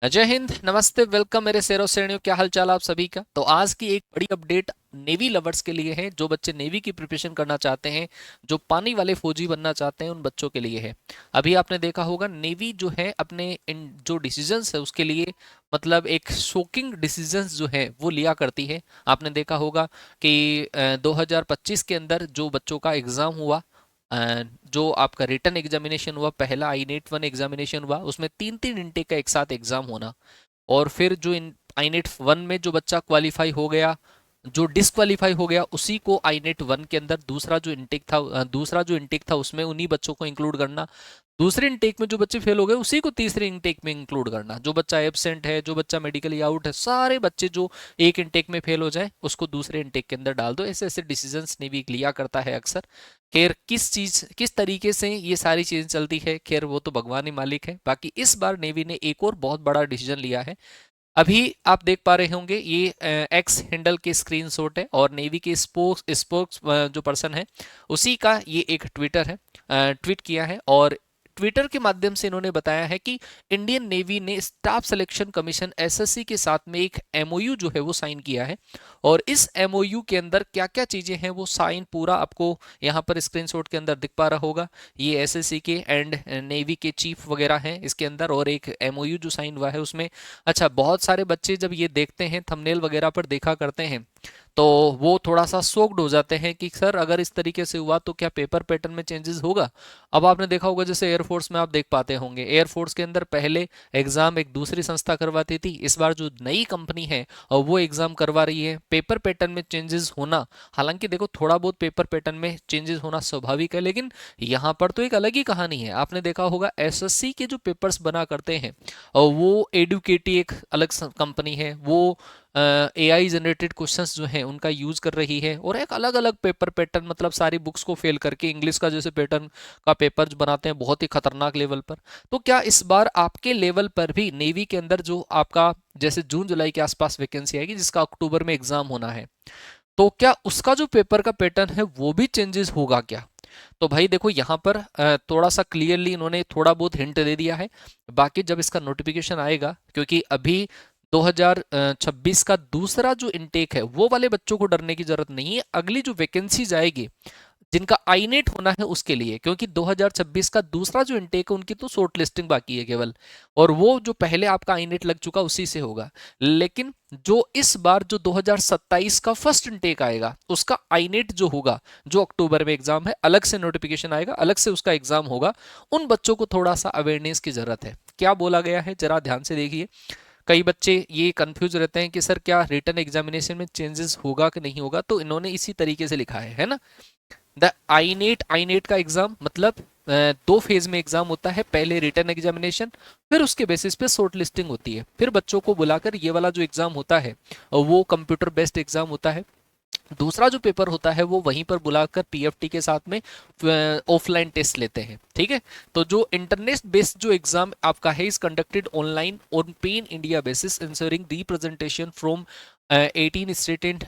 जय हिंद, नमस्ते, वेलकम मेरे शेरों श्रेणियों। क्या हाल चाल आप सभी का। तो आज की एक बड़ी अपडेट नेवी लवर्स के लिए है, जो बच्चे नेवी की प्रिपरेशन करना चाहते हैं, जो पानी वाले फौजी बनना चाहते हैं, उन बच्चों के लिए है। अभी आपने देखा होगा नेवी जो है अपने इन जो डिसीजंस है उसके लिए मतलब एक शॉकिंग डिसीजंस जो है वो लिया करती है। आपने देखा होगा कि 2025 के अंदर जो बच्चों का एग्जाम हुआ, जो आपका रिटन एग्जामिनेशन हुआ, पहला आई नेट वन एग्जामिनेशन हुआ, उसमें तीन तीन इंटेक का एक साथ एग्जाम होना। और फिर जो इन आई नेट वन में जो बच्चा क्वालिफाई हो गया, जो डिसक्वालीफाई हो गया, उसी को आई नेट वन के अंदर दूसरा जो इंटेक था उसमें उन्हीं बच्चों को इंक्लूड करना। दूसरे इनटेक में जो बच्चे फेल हो गए उसी को तीसरे इनटेक में इंक्लूड करना। जो बच्चा एब्सेंट है, जो बच्चा मेडिकली आउट है, सारे बच्चे जो एक इनटेक में फेल हो जाए उसको दूसरे इनटेक के अंदर डाल दो। ऐसे ऐसे डिसीजंस नेवी लिया करता है अक्सर। खैर किस तरीके से ये सारी चीजें चलती है, खैर वो तो भगवान ही मालिक है। बाकी इस बार नेवी ने एक और बहुत बड़ा डिसीजन लिया है। अभी आप देख पा रहे होंगे ये एक्स हैंडल के स्क्रीनशॉट है और नेवी के स्पोक्स जो पर्सन है उसी का ये एक ट्विटर है, ट्वीट किया है। और ट्विटर के माध्यम से इन्होंने बताया है कि इंडियन नेवी ने स्टाफ सिलेक्शन कमीशन एसएससी के साथ में एक एमओयू जो है वो साइन किया है। और इस एमओयू के अंदर क्या क्या चीजें हैं वो साइन पूरा आपको यहाँ पर स्क्रीनशॉट के अंदर दिख पा रहा होगा। ये एसएससी के एंड नेवी के चीफ वगैरह हैं इसके अंदर, और एक एमओयू जो साइन हुआ है उसमें। अच्छा, बहुत सारे बच्चे जब ये देखते हैं, थंबनेल वगैरह पर देखा करते हैं, तो वो थोड़ा सा सोक्ड हो जाते हैं कि सर अगर इस तरीके से हुआ तो क्या पेपर पैटर्न में चेंजेस होगा। अब आपने देखा होगा जैसे एयरफोर्स में आप देख पाते होंगे, एयरफोर्स के अंदर पहले एग्जाम एक दूसरी संस्था करवाती थी, इस बार जो नई कंपनी है और वो एग्जाम करवा रही है। पेपर पैटर्न में चेंजेस होना, हालांकि देखो थोड़ा बहुत पेपर पैटर्न में चेंजेस होना स्वाभाविक है, लेकिन यहाँ पर तो एक अलग ही कहानी है। आपने देखा होगा एसएससी के जो पेपर्स बना करते हैं और वो एडुकेटी एक अलग कंपनी है, वो एआई जनरेटेड क्वेश्चंस जो हैं उनका यूज कर रही है, और एक अलग अलग पेपर पैटर्न मतलब सारी बुक्स को फेल करके इंग्लिश का जैसे पैटर्न का पेपर जो बनाते हैं बहुत ही खतरनाक लेवल पर। तो क्या इस बार आपके लेवल पर भी नेवी के अंदर जो आपका जैसे जून जुलाई के आसपास वैकेंसी आएगी जिसका अक्टूबर में एग्जाम होना है, तो क्या उसका जो पेपर का पैटर्न है वो भी चेंजेस होगा क्या। तो भाई देखो यहाँ पर थोड़ा सा क्लियरली इन्होंने थोड़ा बहुत हिंट दे दिया है। बाकी जब इसका नोटिफिकेशन आएगा, क्योंकि अभी 2026 का दूसरा जो इनटेक है वो वाले बच्चों को डरने की जरूरत नहीं है। अगली जो वैकेंसीज आएगी जिनका आईनेट होना है उसके लिए, क्योंकि 2026 का दूसरा जो इनटेक है उनकी तो शॉर्ट लिस्टिंग बाकी है केवल, और वो जो पहले आपका आईनेट लग चुका उसी से होगा। लेकिन जो इस बार जो 2027 का फर्स्ट इनटेक आएगा उसका आईनेट जो होगा, जो अक्टूबर में एग्जाम है, अलग से नोटिफिकेशन आएगा, अलग से उसका एग्जाम होगा। उन बच्चों को थोड़ा सा अवेयरनेस की जरूरत है। क्या बोला गया है जरा ध्यान से देखिए। कई बच्चे ये कंफ्यूज रहते हैं कि सर क्या रिटन एग्जामिनेशन में चेंजेस होगा कि नहीं होगा, तो इन्होंने इसी तरीके से लिखा है ना। द आई नेट का एग्जाम मतलब दो फेज में एग्जाम होता है, पहले रिटन एग्जामिनेशन, फिर उसके बेसिस पे शॉर्ट लिस्टिंग होती है, फिर बच्चों को बुलाकर ये वाला जो एग्जाम होता है वो कंप्यूटर बेस्ड एग्जाम होता है। दूसरा जो पेपर होता है वो वहीं पर बुलाकर पीएफटी के साथ में ऑफलाइन टेस्ट लेते हैं, ठीक है। तो जो इंटरनेट बेस्ड जो एग्जाम आपका है is conducted online on pen India basis ensuring the presentation from 18 state and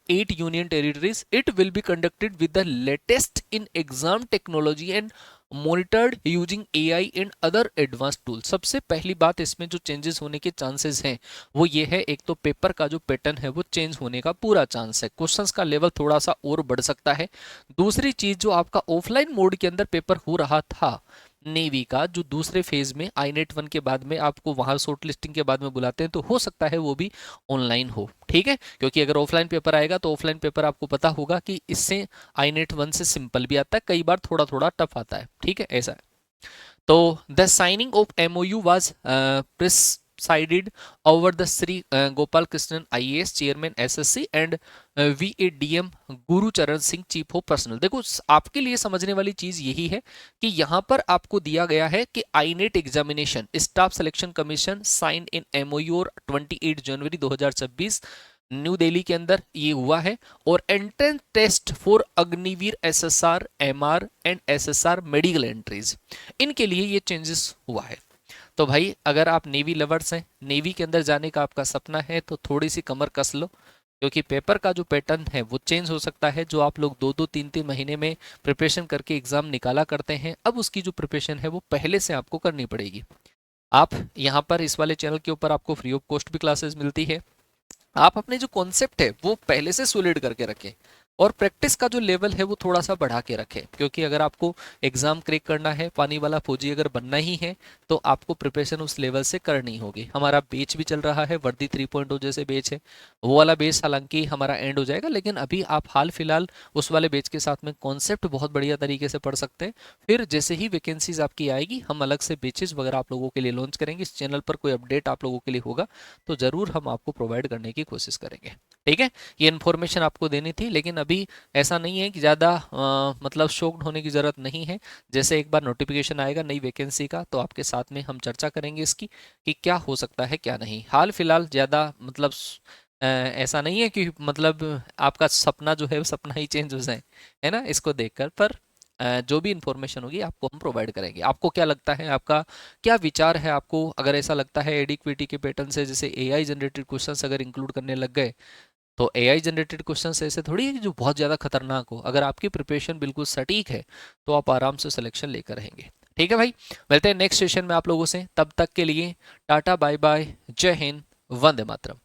8 union territories. It will be conducted with the latest in exam technology and monitored using AI and other advanced tools. सबसे पहली बात इसमें जो changes होने के chances हैं वो ये है, एक तो पेपर का जो पैटर्न है वो चेंज होने का पूरा चांस है, क्वेश्चंस का लेवल थोड़ा सा और बढ़ सकता है। दूसरी चीज, जो आपका ऑफलाइन मोड के अंदर पेपर हो रहा था नेवी का, जो दूसरे फेज में आई नेट वन के बाद में आपको वहां शॉर्ट लिस्टिंग के बाद में बुलाते हैं, तो हो सकता है वो भी ऑनलाइन हो, ठीक है। क्योंकि अगर ऑफलाइन पेपर आएगा तो ऑफलाइन पेपर आपको पता होगा कि इससे आई नेट वन से सिंपल भी आता है, कई बार थोड़ा थोड़ा टफ आता है, ठीक है, ऐसा है। तो the signing off MOU was presided over the Sri Gopal Krishnan IAS chairman SSC and VADM गुरु चरण सिंह चीफ ऑफ पर्सनल। देखो आपके लिए समझने वाली चीज यही है कि यहाँ पर आपको दिया गया है कि आईनेट examination staff selection commission sign in MoU और 28 जनवरी 2026 न्यू दिल्ली के अंदर ये हुआ है। और entrance test for Agniveer SSR MR and SSR medical entries, इनके लिए ये चेंजेस हुआ है। तो भाई अगर आप नेवी लवर्स हैं, नेवी के अंदर जाने का आपका सपना है, तो थोड़ी सी कमर कस लो, क्योंकि पेपर का जो पैटर्न है वो चेंज हो सकता है। जो आप लोग दो दो तीन तीन महीने में प्रिपरेशन करके एग्जाम निकाला करते हैं, अब उसकी जो प्रिपरेशन है वो पहले से आपको करनी पड़ेगी। आप यहाँ पर इस वाले चैनल के ऊपर आपको फ्री ऑफ कॉस्ट भी क्लासेस मिलती है। आप अपने जो कॉन्सेप्ट है वो पहले से सॉलिड करके रखें और प्रैक्टिस का जो लेवल है वो थोड़ा सा बढ़ा के रखें, क्योंकि अगर आपको एग्जाम क्रैक करना है, पानी वाला फौजी अगर बनना ही है, तो आपको प्रिपरेशन उस लेवल से करनी होगी। हमारा बेच भी चल रहा है, वर्दी 3.0 जैसे बेच है, वो वाला बेच हालांकि हमारा एंड हो जाएगा, लेकिन अभी आप हाल फिलहाल उस वाले बेच के साथ में कॉन्सेप्ट बहुत बढ़िया तरीके से पढ़ सकते हैं। फिर जैसे ही वैकेंसीज आपकी आएगी, हम अलग से बेचेस वगैरह आप लोगों के लिए लॉन्च करेंगे। इस चैनल पर कोई अपडेट आप लोगों के लिए होगा तो ज़रूर हम आपको प्रोवाइड करने की कोशिश करेंगे। ठीक है, ये इन्फॉर्मेशन आपको देनी थी, लेकिन अभी ऐसा नहीं है कि ज़्यादा मतलब शॉक्ड होने की ज़रूरत नहीं है। जैसे एक बार नोटिफिकेशन आएगा नई वैकेंसी का, तो आपके साथ में हम चर्चा करेंगे इसकी कि क्या हो सकता है क्या नहीं। हाल फिलहाल ज़्यादा मतलब ऐसा नहीं है कि मतलब आपका सपना जो है वो सपना ही चेंज हो जाए, है ना, इसको देखकर। पर जो भी इंफॉर्मेशन होगी आपको हम प्रोवाइड करेंगे। आपको क्या लगता है, आपका क्या विचार है? आपको अगर ऐसा लगता है एडिक्विटी के पैटर्न से जैसे एआई जनरेटेड क्वेश्चंस अगर इंक्लूड करने लग गए, तो एआई जनरेटेड क्वेश्चंस ऐसे थोड़ी है कि जो बहुत ज़्यादा खतरनाक हो। अगर आपकी प्रिपरेशन बिल्कुल सटीक है तो आप आराम से सिलेक्शन लेकर रहेंगे। ठीक है भाई, मिलते हैं नेक्स्ट सेशन में आप लोगों से। तब तक के लिए टाटा बाय बाय, जय हिंद, वंदे मातरम।